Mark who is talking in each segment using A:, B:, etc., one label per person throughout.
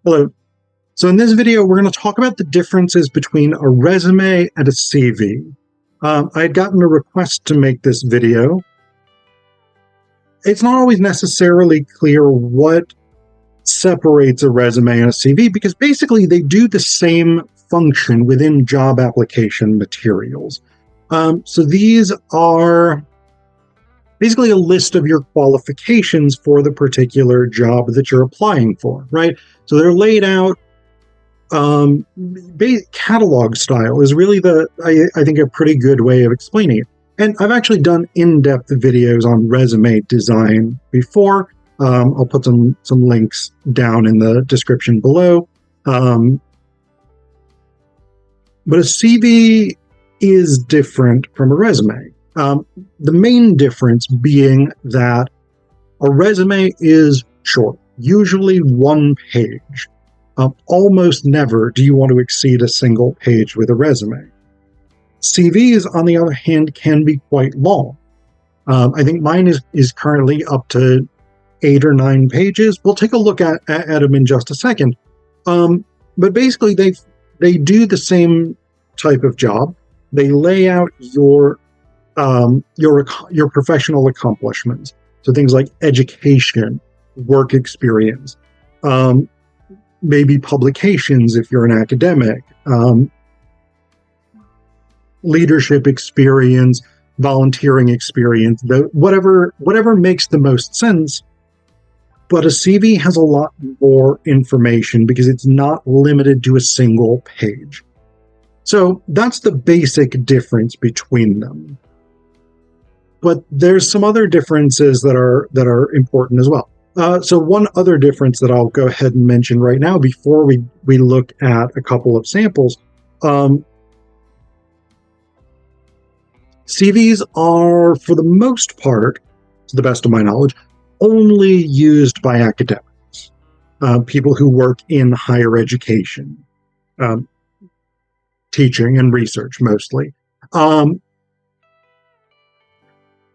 A: Hello. So in this video, we're going to talk about the differences between a resume and a CV. I had gotten a request to make this video. It's not always necessarily clear what separates a resume and a CV because basically they do the same function within job application materials. So these are basically a list of your qualifications for the particular job that you're applying for, right? So they're laid out. Catalog style is really I think a pretty good way of explaining it. And I've actually done in-depth videos on resume design before. I'll put some links down in the description below. But a CV is different from a resume. The main difference being that a resume is short, usually one page. Almost never do you want to exceed a single page with a resume. CVs, on the other hand, can be quite long. I think mine is currently up to 8 or 9 pages. We'll take a look at them in just a second. But basically, they do the same type of job. They lay out your professional accomplishments. So things like education, work experience, maybe publications if you're an academic, leadership experience, volunteering experience, whatever makes the most sense. But a CV has a lot more information because it's not limited to a single page. So that's the basic difference between them. But there's some other differences that are important as well. So one other difference that I'll go ahead and mention right now before we look at a couple of samples. CVs are, for the most part, to the best of my knowledge, only used by academics, people who work in higher education, teaching and research mostly.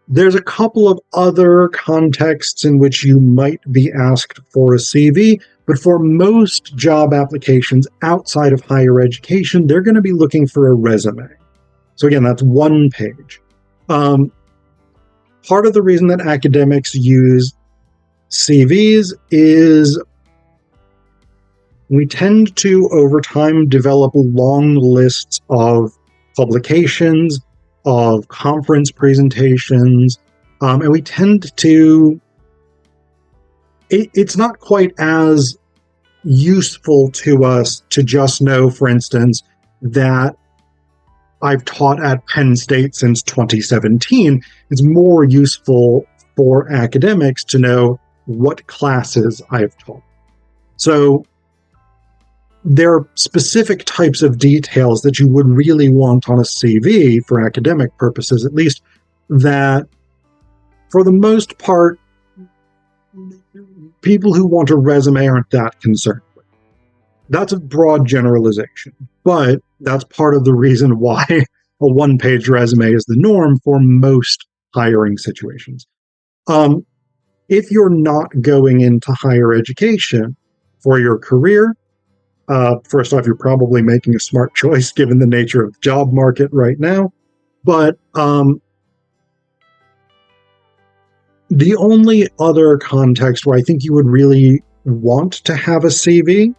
A: There's a couple of other contexts in which you might be asked for a CV, but for most job applications outside of higher education, they're going to be looking for a resume. So again, that's one page. Part of the reason that academics use CVs is we tend to, over time, develop long lists of publications, of conference presentations, and we tend to, it's not quite as useful to us to just know, for instance, that I've taught at Penn State since 2017. It's more useful for academics to know what classes I've taught. So there are specific types of details that you would really want on a CV for academic purposes, at least, that for the most part, people who want a resume aren't that concerned with. That's a broad generalization, but that's part of the reason why a one-page resume is the norm for most hiring situations. If you're not going into higher education for your career, first off, you're probably making a smart choice given the nature of the job market right now. But the only other context where I think you would really want to have a CV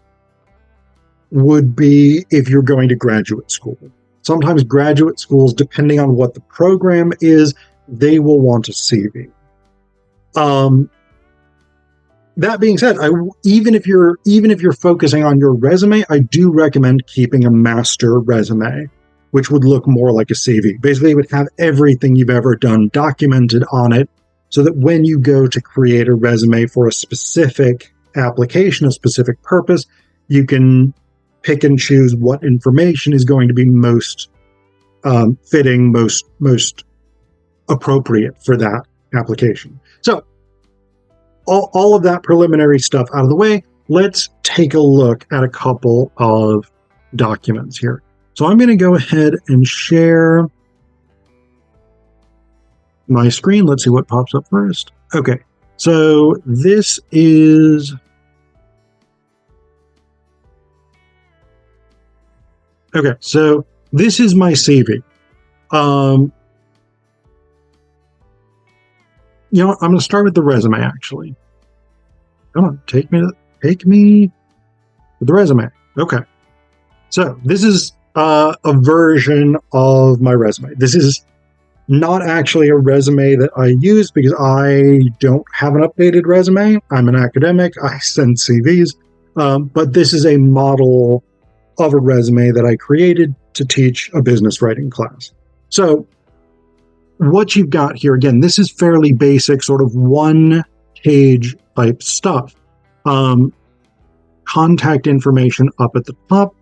A: would be if you're going to graduate school. Sometimes graduate schools, depending on what the program is, they will want a CV. That being said, even if you're focusing on your resume, I do recommend keeping a master resume, which would look more like a CV. Basically, it would have everything you've ever done documented on it, so that when you go to create a resume for a specific application, a specific purpose, you can pick and choose what information is going to be most fitting, most appropriate for that application. So all of that preliminary stuff out of the way, let's take a look at a couple of documents here. So I'm going to go ahead and share my screen. Let's see what pops up first. Okay, so this is Okay, so this is my CV. You know what? I'm going to start with the resume, actually. Come on, take me to the resume. Okay. So this is a version of my resume. This is not actually a resume that I use because I don't have an updated resume. I'm an academic. I send CVs. But this is a model of a resume that I created to teach a business writing class. So what you've got here, again, this is fairly basic, sort of one page type stuff. Contact information up at the top.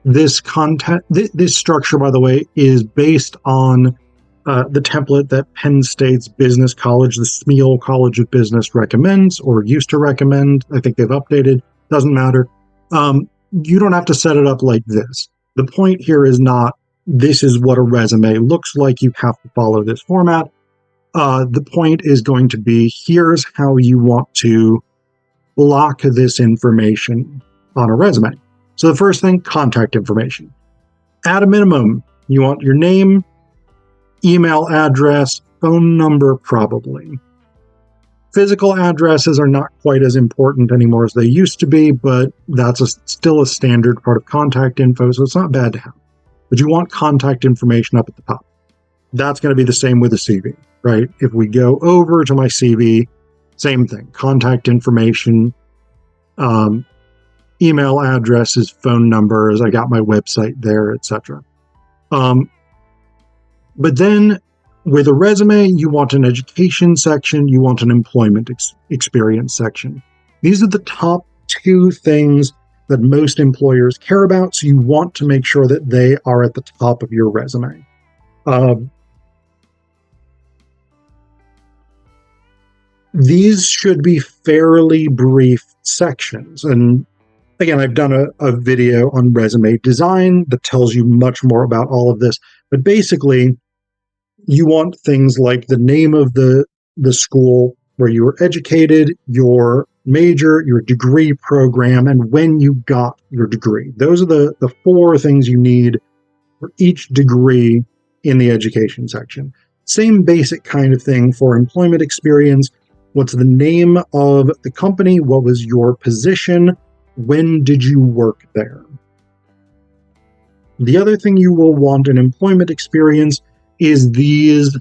A: This structure, by the way, is based on the template that Penn State's Business College, the Smeal College of Business, recommends or used to recommend. I think they've updated. Doesn't matter. You don't have to set it up like this. The point here is not this is what a resume looks like. You have to follow this format. The point is going to be here's how you want to block this information on a resume. So the first thing, contact information. At a minimum, you want your name, email address, phone number, probably. Physical addresses are not quite as important anymore as they used to be, but that's still a standard part of contact info, so it's not bad to have. But you want contact information up at the top. That's going to be the same with a CV, right? If we go over to my CV, same thing, contact information, email addresses, phone numbers, I got my website there, etc. But then with a resume, you want an education section, you want an employment experience section. These are the top two things that most employers care about, so you want to make sure that they are at the top of your resume. These should be fairly brief sections. And again, I've done a video on resume design that tells you much more about all of this. But basically, you want things like the name of the school where you were educated, your major, your degree program, and when you got your degree. Those are the four things you need for each degree in the education section. Same basic kind of thing for employment experience. What's the name of the company? What was your position? When did you work there? The other thing you will want in employment experience is these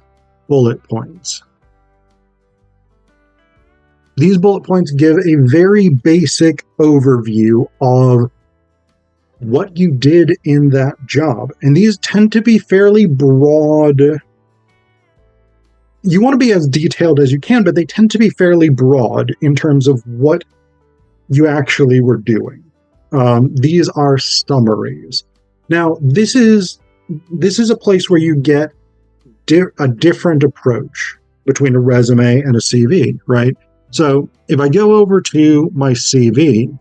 A: bullet points. These bullet points give a very basic overview of what you did in that job. And these tend to be fairly broad. You want to be as detailed as you can, but they tend to be fairly broad in terms of what you actually were doing. These are summaries. Now, this is a place where you get a different approach between a resume and a CV, right? So if I go over to my CV,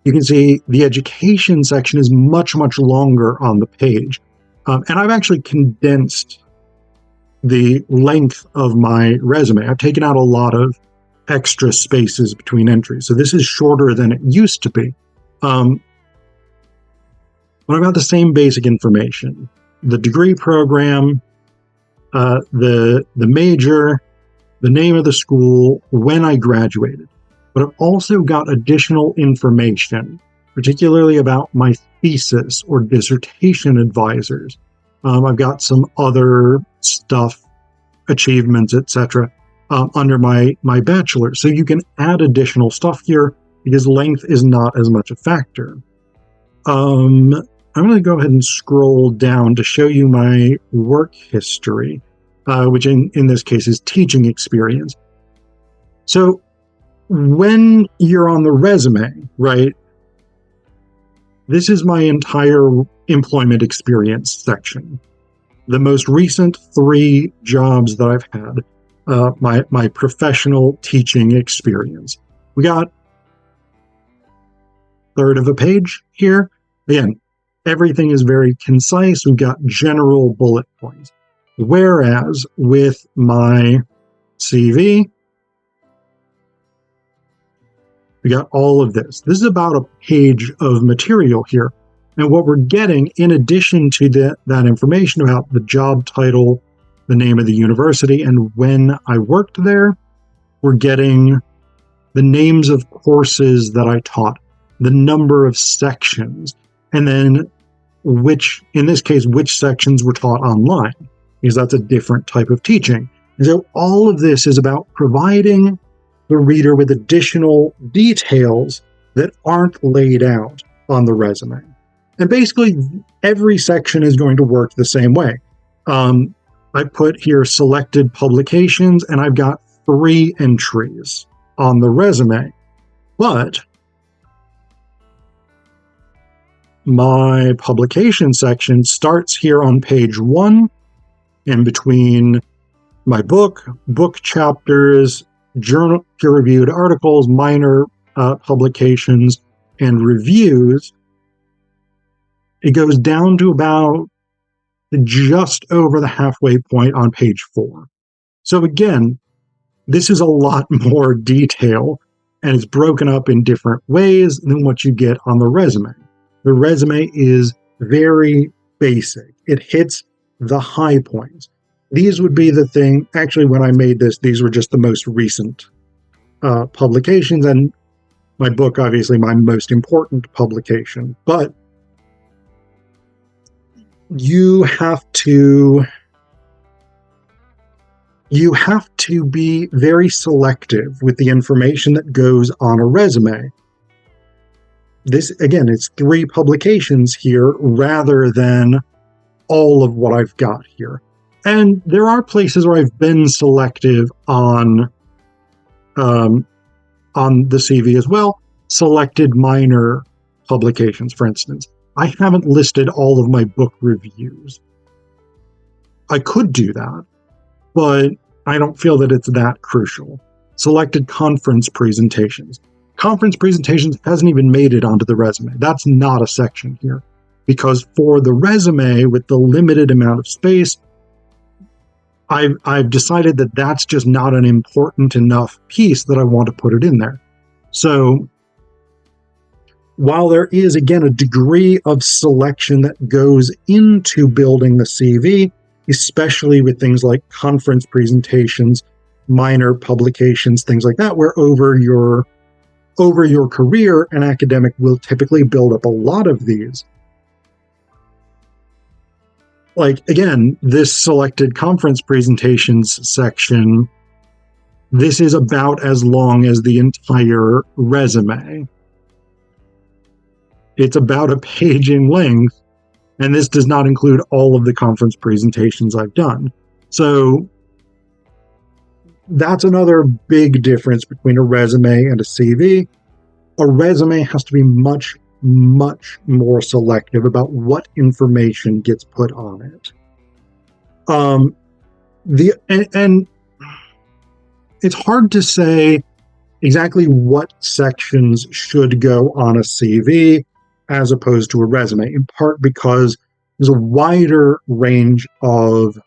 A: you can see the education section is much, much longer on the page. And I've actually condensed the length of my resume. I've taken out a lot of extra spaces between entries. So this is shorter than it used to be. But I've got the same basic information. The degree program, the major, the name of the school, when I graduated. But I've also got additional information, particularly about my thesis or dissertation advisors. I've got some other stuff, achievements, etc., under my bachelor. So you can add additional stuff here because length is not as much a factor. I'm going to go ahead and scroll down to show you my work history, which in this case is teaching experience. So when you're on the resume, right, this is my entire employment experience section. The most recent 3 jobs that I've had, my professional teaching experience. We got a third of a page here. Again, everything is very concise. We've got general bullet points. Whereas with my CV, we got all of this. This is about a page of material here. And what we're getting, in addition to that information about the job title, the name of the university, and when I worked there, we're getting the names of courses that I taught, the number of sections, and then in this case, which sections were taught online, because that's a different type of teaching. And so all of this is about providing the reader with additional details that aren't laid out on the resume. And basically, every section is going to work the same way. I put here selected publications, and I've got 3 entries on the resume. But my publication section starts here on page 1, and between my book chapters, journal peer-reviewed articles, minor publications, and reviews, it goes down to about just over the halfway point on page 4. So again, this is a lot more detail, and it's broken up in different ways than what you get on the resume. The resume is very basic. It hits the high points. These would be the thing. Actually, when I made this, these were just the most recent publications, and my book, obviously, my most important publication. But you have to be very selective with the information that goes on a resume. This, again, it's 3 publications here rather than all of what I've got here. And there are places where I've been selective on the CV as well. Selected minor publications, for instance. I haven't listed all of my book reviews. I could do that, but I don't feel that it's that crucial. Selected conference presentations. Conference presentations hasn't even made it onto the resume. That's not a section here. Because for the resume, with the limited amount of space, I've decided that that's just not an important enough piece that I want to put it in there. So while there is, again, a degree of selection that goes into building the CV, especially with things like conference presentations, minor publications, things like that, where over your career, an academic will typically build up a lot of these. Like, again, this selected conference presentations section, this is about as long as the entire resume. It's about a page in length, and this does not include all of the conference presentations I've done. So that's another big difference between a resume and a CV. A resume has to be much, much more selective about what information gets put on it. And it's hard to say exactly what sections should go on a CV as opposed to a resume, in part because there's a wider range of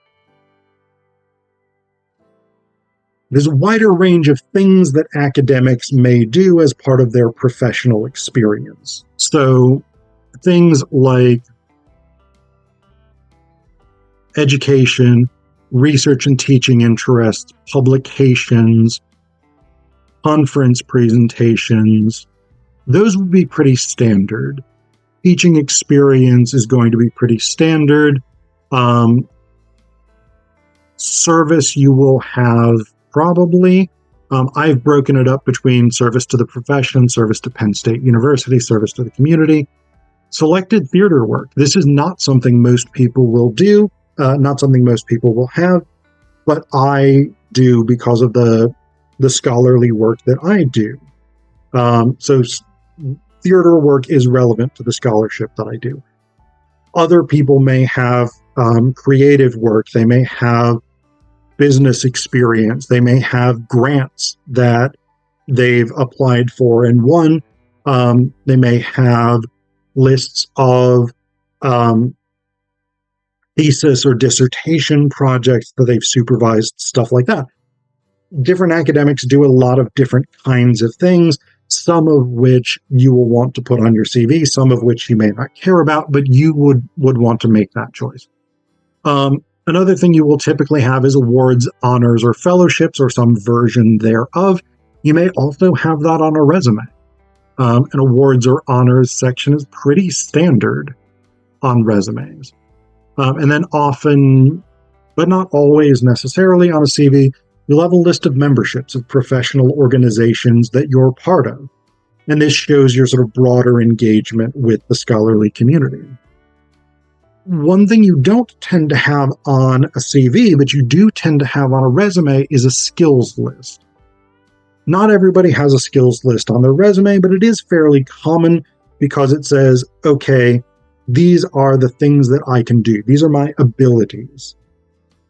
A: things that academics may do as part of their professional experience. So things like education, research and teaching interests, publications, conference presentations, those would be pretty standard. Teaching experience is going to be pretty standard. Service you will have probably. I've broken it up between service to the profession, service to Penn State University, service to the community. Selected theater work. This is not something most people will do, not something most people will have, but I do because of the scholarly work that I do. So theater work is relevant to the scholarship that I do. Other people may have creative work. They may have business experience. They may have grants that they've applied for and won. They may have lists of thesis or dissertation projects that they've supervised, stuff like that. Different academics do a lot of different kinds of things. some of which you will want to put on your CV, some of which you may not care about, but you would want to make that choice. Another thing you will typically have is awards, honors, or fellowships, or some version thereof. You may also have that on a resume. An awards or honors section is pretty standard on resumes. And then often, but not always necessarily on a CV, you'll have a list of memberships of professional organizations that you're part of. And this shows your sort of broader engagement with the scholarly community. One thing you don't tend to have on a CV, but you do tend to have on a resume, is a skills list. Not everybody has a skills list on their resume, but it is fairly common because it says, okay, these are the things that I can do. These are my abilities.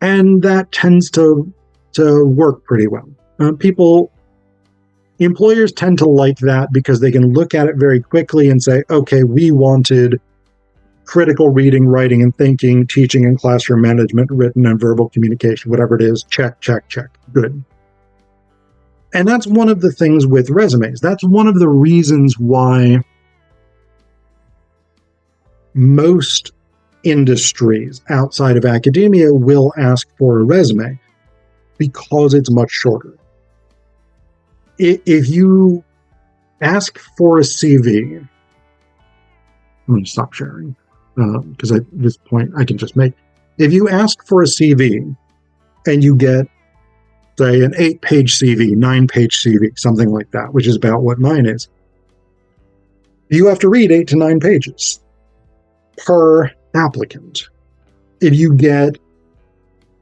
A: And that tends to work pretty well. Employers tend to like that because they can look at it very quickly and say, okay, we wanted critical reading, writing, and thinking, teaching and classroom management, written and verbal communication, whatever it is, check, check, check. Good. And that's one of the things with resumes. That's one of the reasons why most industries outside of academia will ask for a resume, because it's much shorter. If you ask for a CV, I'm going to stop sharing because at this point I can just make. If you ask for a CV and you get, say, an 8-page CV, 9-page CV, something like that, which is about what mine is, you have to read 8 to 9 pages per applicant. If you get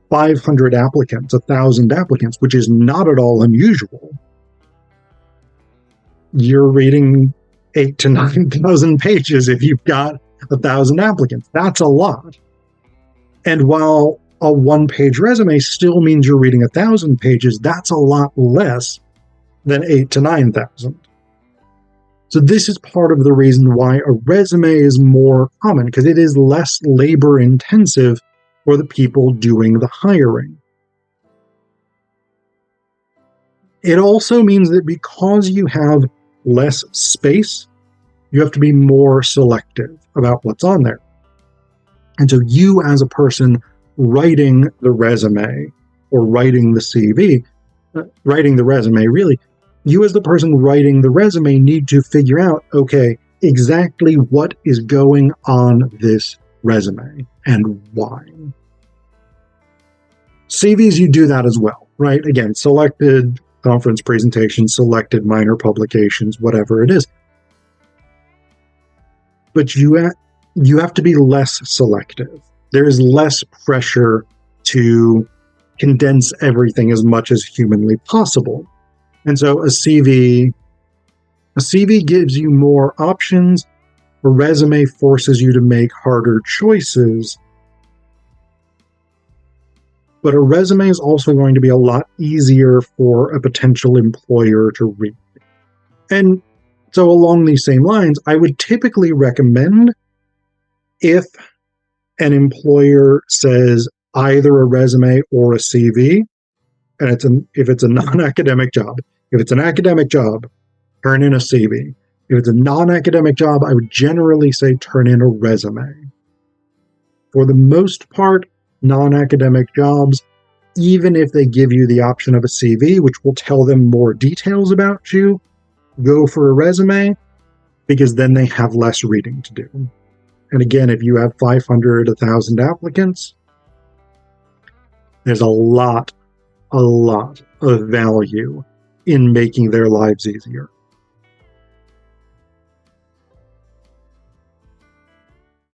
A: 500 applicants, 1,000 applicants, which is not at all unusual, you're reading 8 to 9,000 pages if you've got 1,000 applicants. That's a lot. And while a 1-page resume still means you're reading 1,000 pages, that's a lot less than 8 to 9,000. So this is part of the reason why a resume is more common, because it is less labor intensive for the people doing the hiring. It also means that because you have less space, you have to be more selective about what's on there. And so you, as a person writing the resume or writing the CV, writing the resume, really, you as the person writing the resume need to figure out, okay, exactly what is going on this resume and why. CVs, you do that as well, right? Again, selected conference presentations, selected minor publications, whatever it is. But you have to be less selective. There is less pressure to condense everything as much as humanly possible. And so a CV gives you more options. A resume forces you to make harder choices. But a resume is also going to be a lot easier for a potential employer to read. And so along these same lines, I would typically recommend, if an employer says either a resume or a CV, and if it's a non-academic job, if it's an academic job, turn in a CV. If it's a non-academic job, I would generally say turn in a resume. For the most part, non-academic jobs, even if they give you the option of a CV, which will tell them more details about you, go for a resume, because then they have less reading to do. And again, if you have 500, 1,000 applicants, there's a lot of value in making their lives easier.